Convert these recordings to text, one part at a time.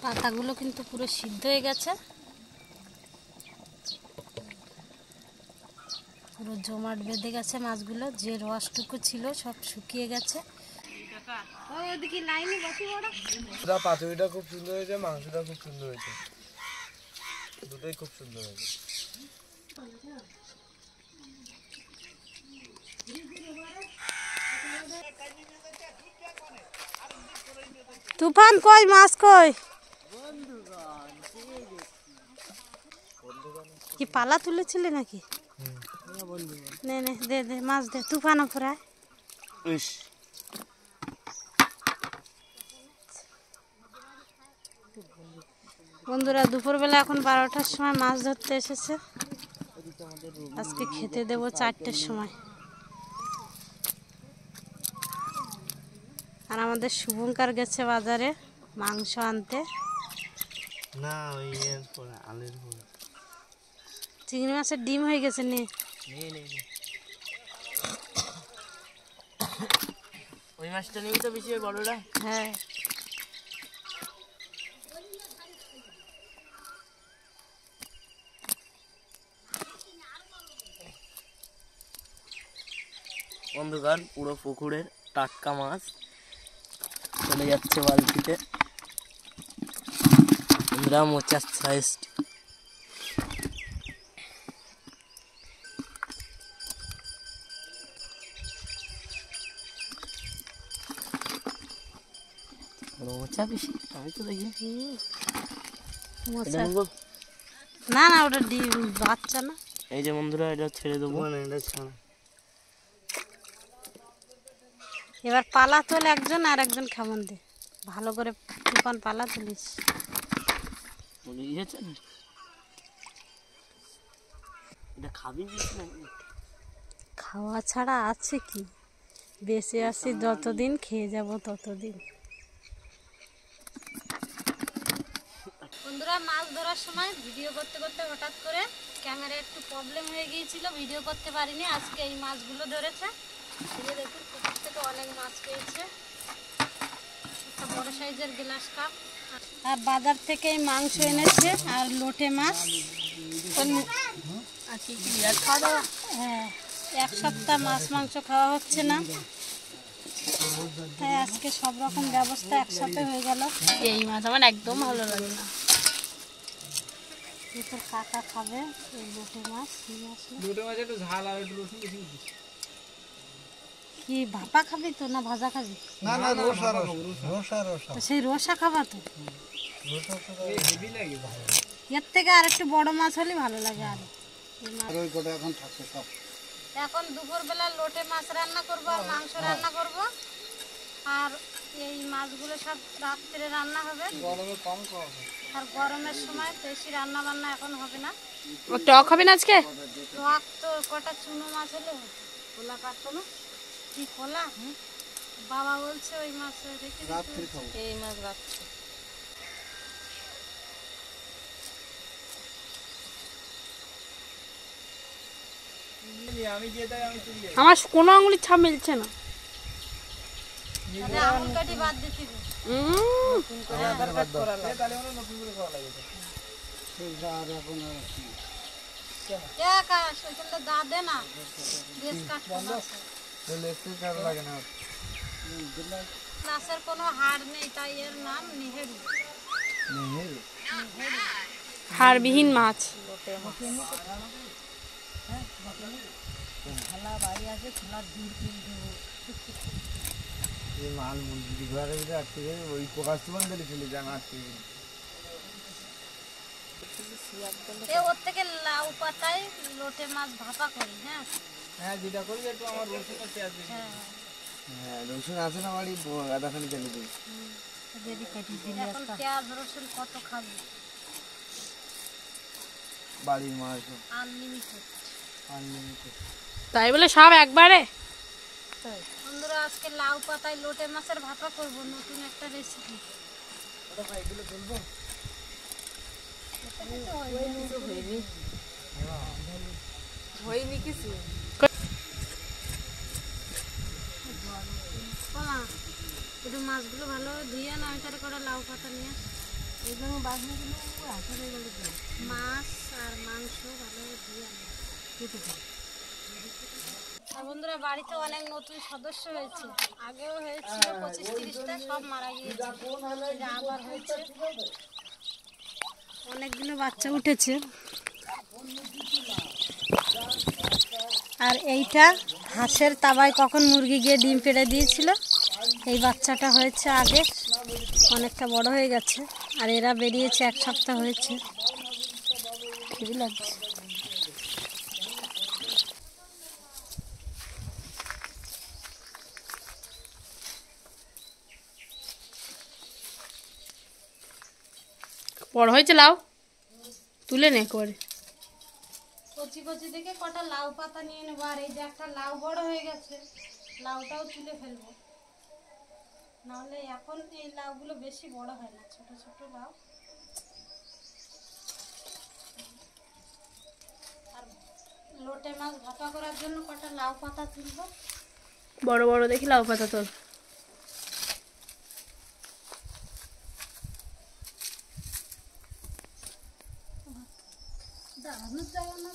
পাতাগুলো কিন্তু পুরো সিদ্ধ হয়ে গেছে, পুরো জমাট বেঁধে গেছে মাছগুলো, যে রসটুকু ছিল সব শুকিয়ে গেছে। পাতুরিটা খুব সুন্দর হয়েছে, মাংসটা খুব সুন্দর হয়েছে, দুটোই খুব সুন্দর হয়েছে। তুফান কই, মাছ কই? কি পালা তুলেছিলে নাকি? নে নে দে দে মাছ দে, তুফান প্রায়। বন্ধুরা দুপুরবেলা এখন 12টার সময় মাছ ধরতে এসেছে, আজকে খেতে দেবো 4টের সময়। আর আমাদের শুভঙ্কর গেছে বাজারে মাংস আনতে। না ওই আলুর চিংড়ি মাছের ডিম হয়ে গেছে নে। ওই মাছটা নিবি তো বেশি বড়টা? হ্যাঁ বন্ধুগণ, পুরো পুকুরের টাটকা মাছ চলে যাচ্ছে বালতিতে। বন্ধুরা মোচার সাইজ মোচা বেশি, আমি তো দেখি না না ওটা ডিম বাচ্চা না। এই যে বন্ধুরা এটা ছেড়ে দেবো। এবার পালা তোল একজন আর একজন খামন দে, ভালো করে তুফান পালা তুলিস। খাওয়া ছাড়া আছে কি, বেঁচে আছি যতদিন খেয়ে যাব ততদিন। বন্ধুরা মাছ ধরার সময় ভিডিও করতে করতে হঠাৎ করে ক্যামেরা একটু প্রবলেম হয়ে গিয়েছিল, ভিডিও করতে পারিনি। আজকে এই মাছগুলো ধরেছে, দেখুন পুকুর থেকে অনেক মাছ পেয়েছে, একটা বড় সাইজের গ্লাস কাপ। আর বাজার থেকে মাংস এনেছে আর লোটে মাছ। হ্যাঁ, 1 সপ্তাহ মাছ মাংস খাওয়া হচ্ছে না, তাই আজকে সব রকম ব্যবস্থা একসাথে হয়ে গেল। এই মাছ আমার একদম ভালো লাগে না। তোর কাকা খাবে এই লোটে মাছ। লোটে মাছ একটু ঝাল আর একটু রসুন বেশি দিস। কি ভাপা খাবি তো না ভাজা খাবি? না না রসা রসা রসা। তো সেই রসা খাবা তো? রসা তো হেভি লাগে ভালো। এর থেকে আর একটু বড় মাছ হলে ভালো লাগে। আর ওই কোটা এখন থাকছে সব। এখন দুপুরবেলা লোটে মাছ রান্না করব আর মাংস রান্না করব, আর এই মাছগুলো সব রাত্রে রান্না হবে। গরমে কম খাওয়া, আর গরমের সময় বেশি রান্না বান্না এখন হবে না। ও টক হবে না আজকে? টক তো কটা চুনো মাছ হলে খোলা কাটতো না। কি খোলা? বাবা বলছে ওই মাছ রেখে রাত্রে খাবো। এই মাছ রাত্রে। আমি দিয়ে দেই, আমি তুলি। আমার কোনো আঙুলির ছাপ মিলছে না। আঙুল কাটি বাদ দিতে হবে। আধার কার্ড করা লাগে তাহলে ওরা নতুন করে খাওয়া লাগে। সেই আর এখন আর কি আকাশ ওইখানে দা দে না, বেশ কাটবো না। লেফটে কাট লাগে না। মাছের কোনো হাড় নেই, তাই এর নাম নেহেরু। নেহেরু হাড়বিহীন মাছ। এই মাল মুরগি ঘরের ভিতরে আটকে গেছে, ওই প্রকাশ তুমান ধরে চলে যায় আটকে গেছে। ওর থেকে লাউ পাতায় লোটে মাছ ভাপা করি। হ্যাঁ হ্যাঁ যেটা করি একটু আমার রসুন আর পেঁয়াজ দিই। হ্যাঁ রসুন আছে না বাড়ি, আদাখানি তেলে দিই। এখন পেঁয়াজ রসুন কত খাবি? বাড়ির মাছ আনলিমিটেড। আনলিমিটেড। তাই বলে সব একবারে? বন্ধুরা আজকে লাউ পাতায় লোটে মাছের ভাপা করব, নতুন একটা রেসিপি। এগুলো তুলবো? হয়নি কিছু। একটু মাছগুলো ভালো ধুয়ে না, আমি তার করে লাউ পাতা নিয়ে আসি। মাছ আর মাংস ভালোভাবে ধুয়ে আনবো। আর বন্ধুরা বাড়িতে অনেক নতুন সদস্য হয়েছে, আগেও হয়েছিল 25-30টা, সব মারা গিয়েছে, এই যে আবার হয়েছে, অনেকগুলো বাচ্চা উঠেছে। আর এইটা হাঁসের তাবায় কখন মুরগি গিয়ে ডিম পেড়ে দিয়েছিল, এই বাচ্চাটা হয়েছে আগে, অনেকটা বড় হয়ে গেছে। আর এরা বেরিয়েছে 1 সপ্তাহ হয়েছে। হেবি লাগছে। বড় হয়েছে লাউ, তুলে নে করে। কচি কচি দেখে কটা লাউ পাতা নিয়ে নেবো। আর এই যে একটা লাউ বড় হয়ে গেছে, লাউটাও তুলে ফেলবো, নাহলে এখন এই লাউগুলো বেশি বড় হয় না, ছোট ছোট লাউ। আর লোটে মাছ ভাপা করার জন্য কটা লাউ পাতা তুলবো। বড় বড় দেখি লাউ পাতা তোর। দাঁড়ানোর জায়গা না।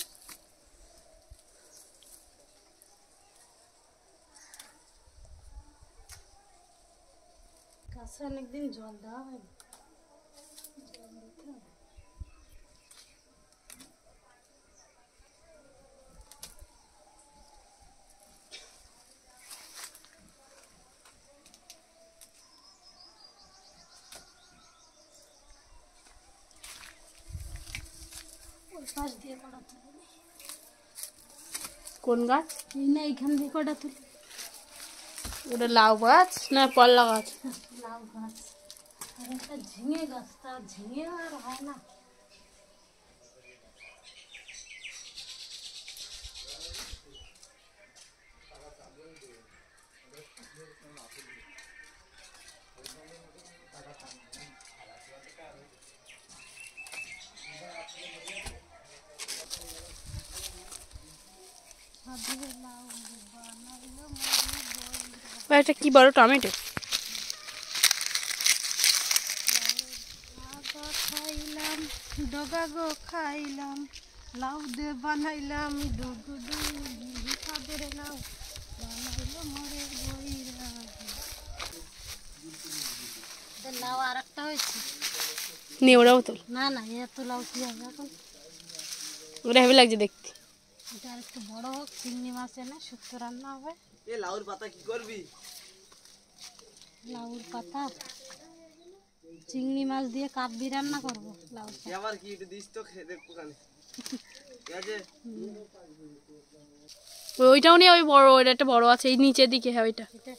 গাছে অনেকদিন জল দেওয়া হয়নি, জল দিতে হবে। ওই পাশ দিয়ে কটা তুলে নিই। কোন গাছ? এই না, এইখান দিয়ে কটা তুলি। ওটা লাউ গাছ না পল্লা গাছ? লাউ গাছ আর একটা ঝিঙে গাছ, তা ঝিঙে আর হয় না। এটা কি বড় টমেটো? খাইলাম ডগা গো খাইলাম, লাউ দিয়ে বানাইলাম ডুগু কাদের লাউ, বানাইলো মরে বইরা। লাউ আর একটা হয়েছে। নে ওরাও তোর। না না, এত লাউ কি হবে এখন। ওটা হেভি লাগছে দেখতে। এটা আর একটু বড় হোক, চিংড়ি মাছ এনে শুক্তো রান্না হবে। এ লাউর পাতা কি করবি? লাউর পাতা চিংড়ি মাছ দিয়ে কাবলি রান্না করবো। লাউ আবার কি এটা দিস তো খেয়ে দেখবো কানে। ঠিক আছে? ওইটাও নিয়ে ওই বড়, ওইটা একটা বড় আছে এই নিচের দিকে। হ্যাঁ ওইটা। এটা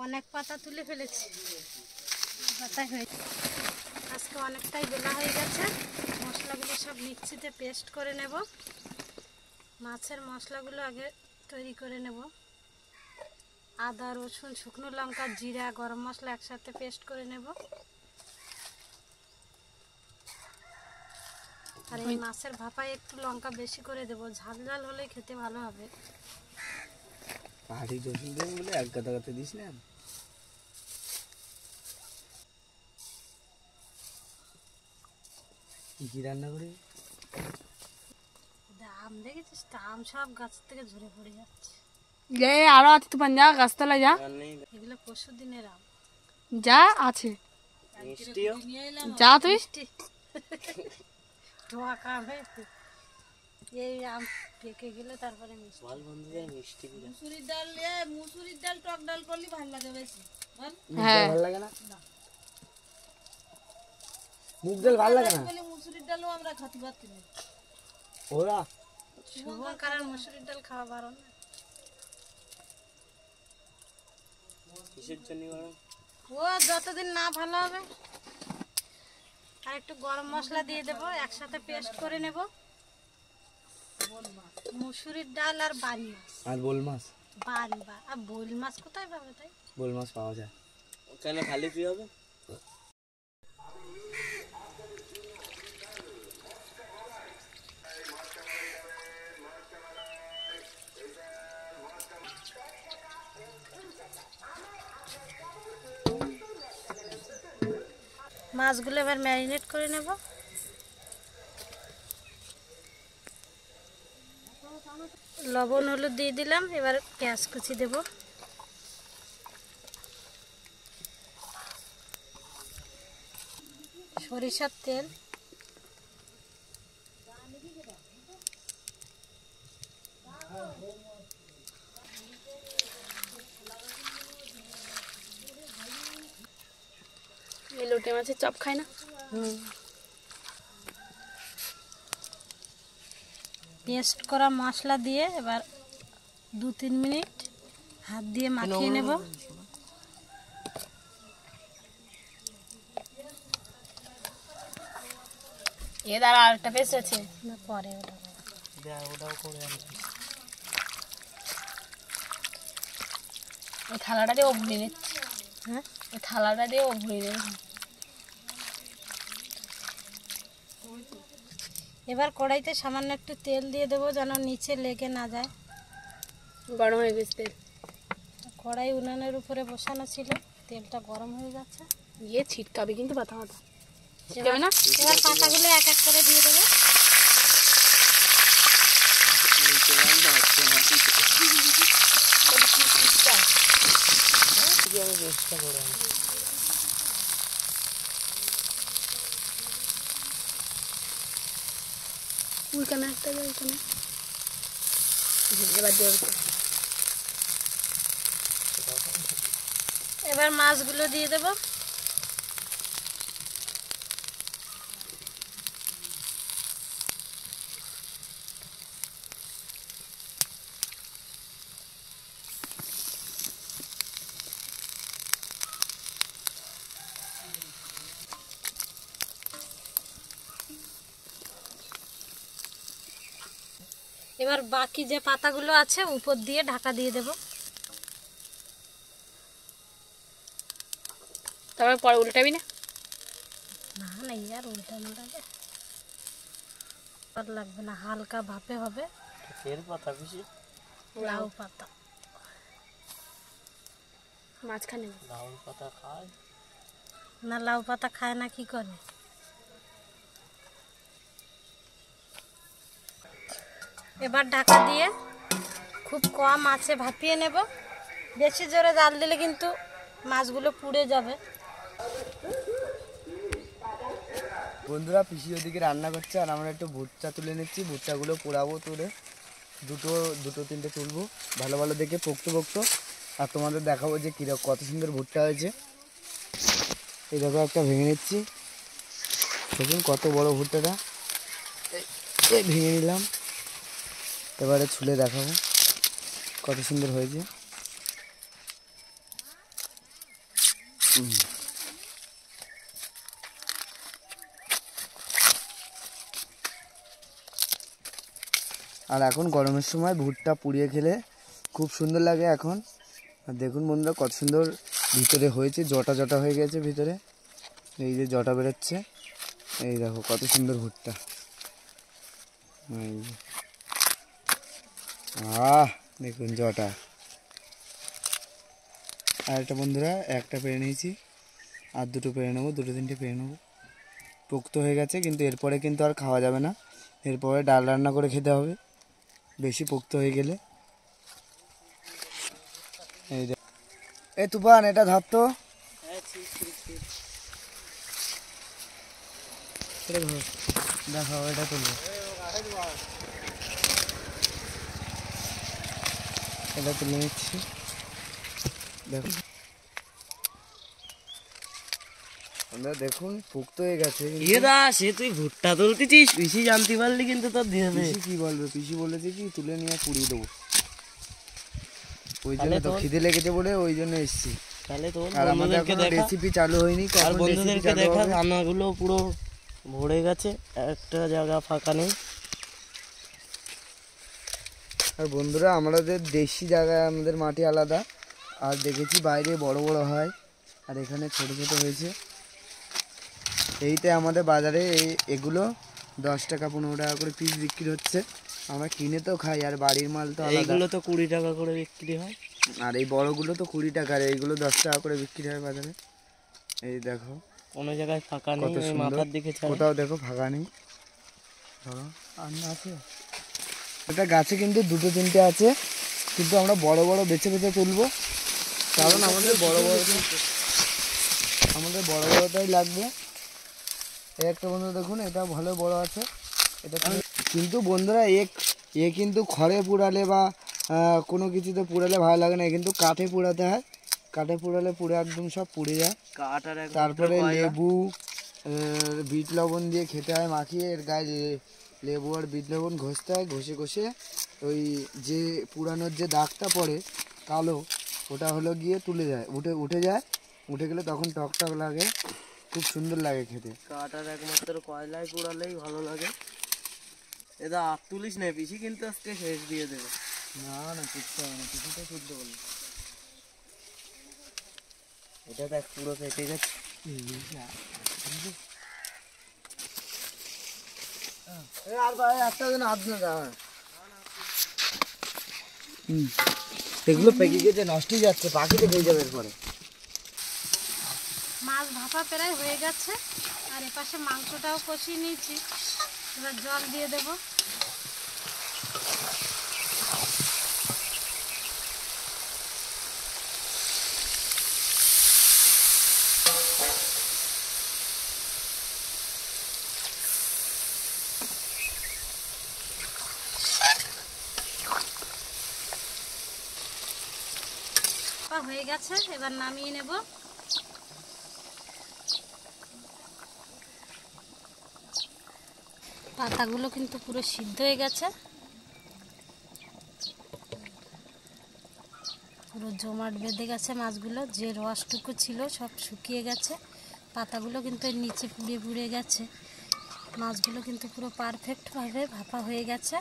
অনেক পাতা তুলে ফেলেছি, পাতায় হয়েছে। আজকে অনেকটাই বেলা হয়ে গেছে, মশলাগুলো সব মিক্সিতে পেস্ট করে নেব। মাছের মশলাগুলো আগে তৈরি করে নেব। আদা রসুন শুকনো লঙ্কা জিরা গরম মশলা একসাথে পেস্ট করে নেব। আর এই মাছের ভাপায় একটু লঙ্কা বেশি করে দেব, ঝাল ঝাল হলে খেতে ভালো হবে। পাহাড়ি রসুন দেব বলে এক গাদা গাতে দিস না। কি কি রান্না করি? আম দেখেছিস তো, আম সব গাছ থেকে ঝরে পড়ে যাচ্ছে। আরো আছে তো পাঞ্জা গাছতলা যা। এগুলো পরশু দিনের আম। যা আছে যা তুই। টোয়াকা আমে এই আম পেকে গেলে তারপরে মিষ্টি। মুসুরির ডাল টক ডাল করলে ভালো লাগে বেশি। হ্যাঁ ভালো লাগে না? মুগ ডাল ভালো লাগে না? মুসুরির ডালও আমরা খাতে পারছি না। ওরা শুভঙ্কর আর মুসুরির ডাল খাওয়া বারণ না। কিসের জন্য বারণ? ও যতদিন না ভালো হবে। আর একটু গরম মশলা দিয়ে দেবো, একসাথে পেস্ট করে নেব। মুসুরির ডাল আর বাড়ি মাছ আর বোল মাছ। বাড়ি আর বোল মাছ কোথায় পাবে তাই? বোল মাছ পাওয়া যায় কেন? খালি কি হবে? মাছগুলো এবার ম্যারিনেট করে নেব। লবণ হলুদ দিয়ে দিলাম, এবার পেঁয়াজ কুচি দেব। সরিষার তেল, এই লোটে মাছের চপ খায় না। পেস্ট করা মশলা দিয়ে এবার 2-3 মিনিট হাত দিয়ে মাখিয়ে নেব। এ দ্বারা আরেকটা পেস্ট আছে, না পরে ওটা ওই থালাটা দিয়ে ও ভরে নিচ্ছে। হ্যাঁ। ওই থালাটা দিয়ে ও ভরে নিচ্ছে। এবার কড়াইতে সামান্য একটু তেল দিয়ে দেবো যেন নিচে লেগে না যায়। গরম হয়ে গেছে তেল। কড়াই উনানের উপরে বসানো ছিল, তেলটা গরম হয়ে যাচ্ছে। ইয়ে ছিটকাবে কিন্তু পাতা মাথা ছিটকাবে না। এবার পাতাগুলো এক এক করে দিয়ে দেবো। উল্কানা একটা যায় ওইখানে। এবার দিয়ে এবার মাছগুলো দিয়ে দেবো। এবার বাকি যে পাতাগুলো আছে উপর দিয়ে ঢাকা দিয়ে দেব। তারপর পরে উল্টাবি না। না না ইয়ার উল্টানো লাগে, আর লাগবে না, হালকা ভাপে হবে। এর পাতা বেশি লাউ পাতা, মাঝখানে লাউ পাতা খায় না লাউ পাতা খায় না, কি করে? এবার ঢাকা দিয়ে খুব কম আঁচে ভাপিয়ে নেব। বেশি জোরে জাল দিলে কিন্তু মাছগুলো পুড়ে যাবে। বন্ধুরা পিসি ওদিকে রান্না করছে আর আমরা একটু ভুট্টা তুলে নিচ্ছি। ভুট্টাগুলো পোড়াবো, তুলে দুটো তিনটে তুলবো ভালো ভালো দেখে পোক্ত আর তোমাদের দেখাবো যে কিরকম কত সুন্দর ভুট্টা হয়েছে। এই দেখো একটা ভেঙে নিচ্ছি, দেখুন কত বড় ভুট্টাটা। এই ভেঙে নিলাম, এবারে ছুলে দেখাবো কত সুন্দর হয়েছে। আর এখন গরমের সময় ভুট্টা পুড়িয়ে খেলে খুব সুন্দর লাগে এখন। আর দেখুন বন্ধুরা কত সুন্দর ভিতরে হয়েছে, জটা জটা হয়ে গেছে ভিতরে, এই যে জটা বেরোচ্ছে। এই দেখো কত সুন্দর ভুট্টা, এই যে দেখুন জটা। আর একটা বন্ধুরা একটা পেরে নিয়েছি, আর দুটো পেরে নেবো, দুটো তিনটে পেরে নেবো। পোক্ত হয়ে গেছে, কিন্তু এরপরে কিন্তু আর খাওয়া যাবে না, এরপরে ডাল রান্না করে খেতে হবে বেশি পোক্ত হয়ে গেলে। এই এই তুফান এটা ধরতো, দেখাও এটা তুলবো, এটা তুলে নিচ্ছি। দেখুন দেখুন পোক্ত হয়ে গেছে। সে তুই ভুট্টা তুলতেছিস, পিসি জানতে পারলি কিন্তু তোর দিয়ে দেবে। পিসি কি বলবে, পিসি বলেছে কি তুলে নিয়ে পুড়িয়ে দেবো, ওই জন্য তো খিদে লেগেছে বলে ওই জন্য এসছি। তাহলে তোর আর আমাদের বন্ধুদেরকে এখনো দেখা, রেসিপি চালু হয়নি, আর কখন বন্ধুদেরকে রেসিপি চালু দেখা, হবে। রান্নাগুলো পুরো ভরে গেছে, একটা জায়গা ফাঁকা নেই। আর বন্ধুরা আমাদের দেশি জায়গায় আমাদের মাটি আলাদা, আর দেখেছি বাইরে বড় বড় হয় আর এখানে ছোট ছোট হয়েছে। এইতে আমাদের বাজারে এগুলো 10 টাকা 15 টাকা করে পিস বিক্রি হচ্ছে। আমরা কিনে তো খাই, আর বাড়ির মাল তো আলাদা। এইগুলো তো 20 টাকা করে বিক্রি হয়, আর এই বড়গুলো তো 20 টাকা, আর এইগুলো 10 টাকা করে বিক্রি হয় বাজারে। এই দেখো কোনো জায়গায় ফাঁকা নেই, কত ওই সুন্দর। মাথার দিকে ছাড়া। কোথাও দেখো ফাঁকা নেই। ধরো আর না আছে, এটা গাছে কিন্তু দুটো তিনটে আছে, কিন্তু আমরা বড় বড় বেছে বেছে তুলবো, কারণ আমাদের বড় বড়টাই লাগবে। এই একটা বন্ধু দেখুন, এটা ভালো বড় আছে এটা। কিন্তু বন্ধুরা এ কিন্তু খড়ে পুড়ালে বা কোনো কিছুতে পুড়ালে ভালো লাগে না, এ কিন্তু কাঠে পুড়াতে হয়। কাঠে পুড়ালে পুড়ে একদম সব পুড়ে যায়। কাটার এক তারপরে লেবু বিট লবণ দিয়ে খেতে হয় মাখিয়ে, এর গায়ে লেবু আর বিট লবণ ঘষতে হয়, ঘষে ঘষে ওই যে পুরানোর যে দাগটা পড়ে কালো, ওটা হলো গিয়ে তুলে যায়, উঠে যায়। উঠে গেলে তখন টক টক লাগে, খুব সুন্দর লাগে খেতে। কাটার একমাত্র কয়লায় পোড়ালেই ভালো লাগে। এটা আর তুলিস না, পিসি কিন্তু আজকে শেষ দিয়ে দেবে। না না কিচ্ছু হবে না, কিছুটা তুলতে বলি। এটা দেখ পুরো কেটে গেছে। আর ভাই একটা দিন হাত না দাও। এগুলো পেকে গেছে, নষ্টই যাচ্ছে, পাখিতে খেয়ে যাবে এরপরে। মাছ ভাপা প্রায় হয়ে গেছে, আর এপাশে মাংসটাও কষিয়ে নিয়েছি। এবার জল দিয়ে দেবো। হয়ে গেছে, এবার নামিয়ে নেব। পাতাগুলো কিন্তু পুরো সিদ্ধ হয়ে গেছে, পুরো জমাট বেঁধে গেছে মাছগুলো, যে রসটুকু ছিল সব শুকিয়ে গেছে। পাতাগুলো কিন্তু এর নিচে পুড়ে পুড়ে গেছে। মাছগুলো কিন্তু পুরো পারফেক্টভাবে ভাপা হয়ে গেছে।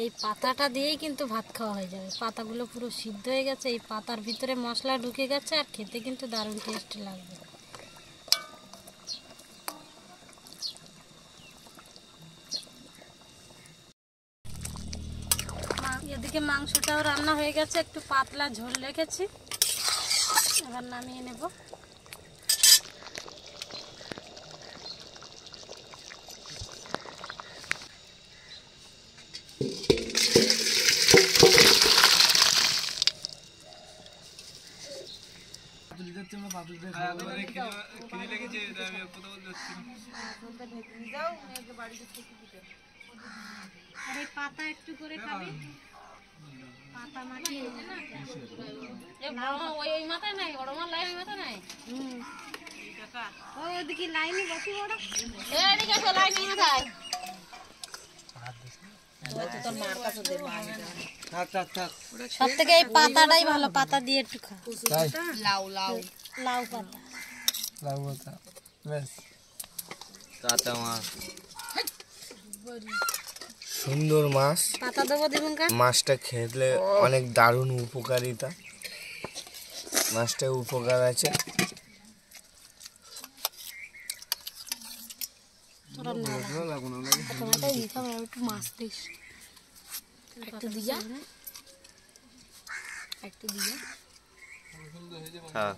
এই পাতাটা দিয়েই কিন্তু ভাত খাওয়া হয়ে যাবে। পাতাগুলো পুরো সিদ্ধ হয়ে গেছে, এই পাতার ভিতরে মশলা ঢুকে গেছে, আর খেতে কিন্তু দারুণ টেস্ট লাগবে। এদিকে মাংসটাও রান্না হয়ে গেছে, একটু পাতলা ঝোল রেখেছি, এবার নামিয়ে নেব। আর এই পাতা একটু করে খাবি, পাতা মাখিয়ে ওই মাথায় নাই, বড় মার লাই ওই মাথা নাই। ওই ওদিকে লাইনে বসি বড়, এদিকে তো লাইনে মাথায়। সব থেকে এই পাতাটাই ভালো, পাতা দিয়ে একটু খা। লাউ লাউ লাউ পাতা, লাউ পাতা, বেশ কাঁচা মাছ, সুন্দর মাছ। পাতা দেবো দিবুন কা। মাছটা খেলে অনেক দারুণ উপকারিতা, মাছটা উপকার আছে। একটু মাছ দিস, একটু দিয়া, একটু দিয়া। হ্যাঁ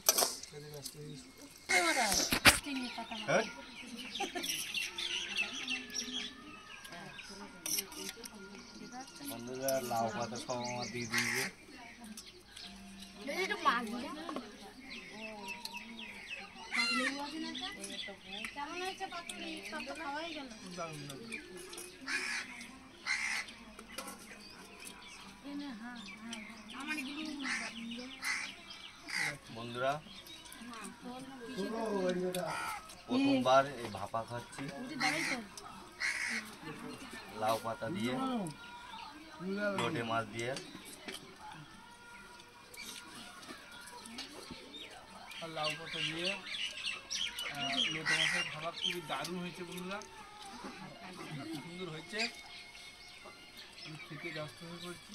লাউ পাতা সব আমার দিয়ে দিয়েছে। কেমন হয়েছে পাতুরি? সব তো খাওয়াই গেল। বন্ধুরা প্রথমবার এই ভাপা খাচ্ছি লাউ পাতা দিয়ে, লোটে মাছ দিয়ে। লাউ পাতা দিয়ে লোটে মাছের খাবার খুবই দারুণ হয়েছে বন্ধুরা, খুব সুন্দর হয়েছে। আমি খেতে ব্যস্ত হয়ে পড়ছি।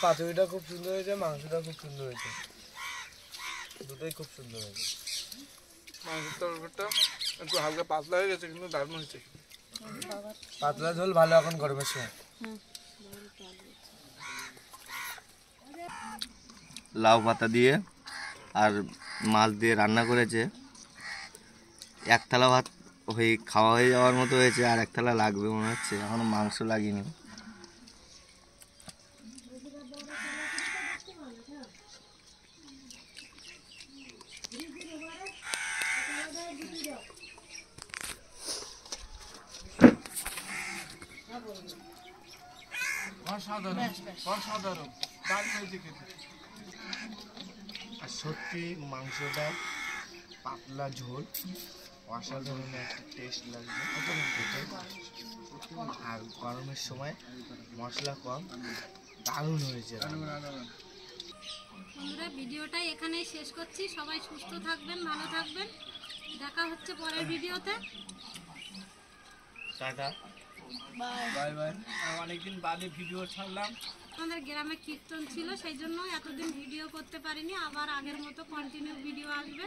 পাতুরিটা খুব সুন্দর হয়েছে, মাংসটা খুব সুন্দর হয়েছে। দুটোই খুব সুন্দর হয়েছে। মাংসের তরকারিটা একটু হালকা পাতলা হয়ে গেছে কিন্তু দারুণ হয়েছে। পাতলা ঝোল ভালো এখন গরমের সময়। লাউ পাতা দিয়ে আর মাছ দিয়ে রান্না করেছে। এক থালা ভাত হয়ে খাওয়া হয়ে যাওয়ার মতো হয়েছে, আর এক থালা লাগবে মনে হচ্ছে, এখনো মাংস লাগেনি। অসাধারণ অসাধারণ দারুণ হয়েছে খেতে। আর সত্যি মাংসটা পাতলা ঝোল, অসাধারণ একটা টেস্ট লাগবে খেতে। আর গরমের সময় মশলা কম, দারুণ হয়েছে। বন্ধুরা ভিডিওটা এখানেই শেষ করছি। সবাই সুস্থ থাকবেন, ভালো থাকবেন। দেখা হচ্ছে পরের ভিডিওতে। Tata, bye bye. অনেকদিন বাদে ভিডিও ছাড়লাম। আমাদের গ্রামে কীর্তন ছিল, সেই জন্য এতদিন ভিডিও করতে পারিনি। আবার আগের মতো কন্টিনিউ ভিডিও আসবে।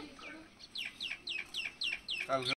কালকে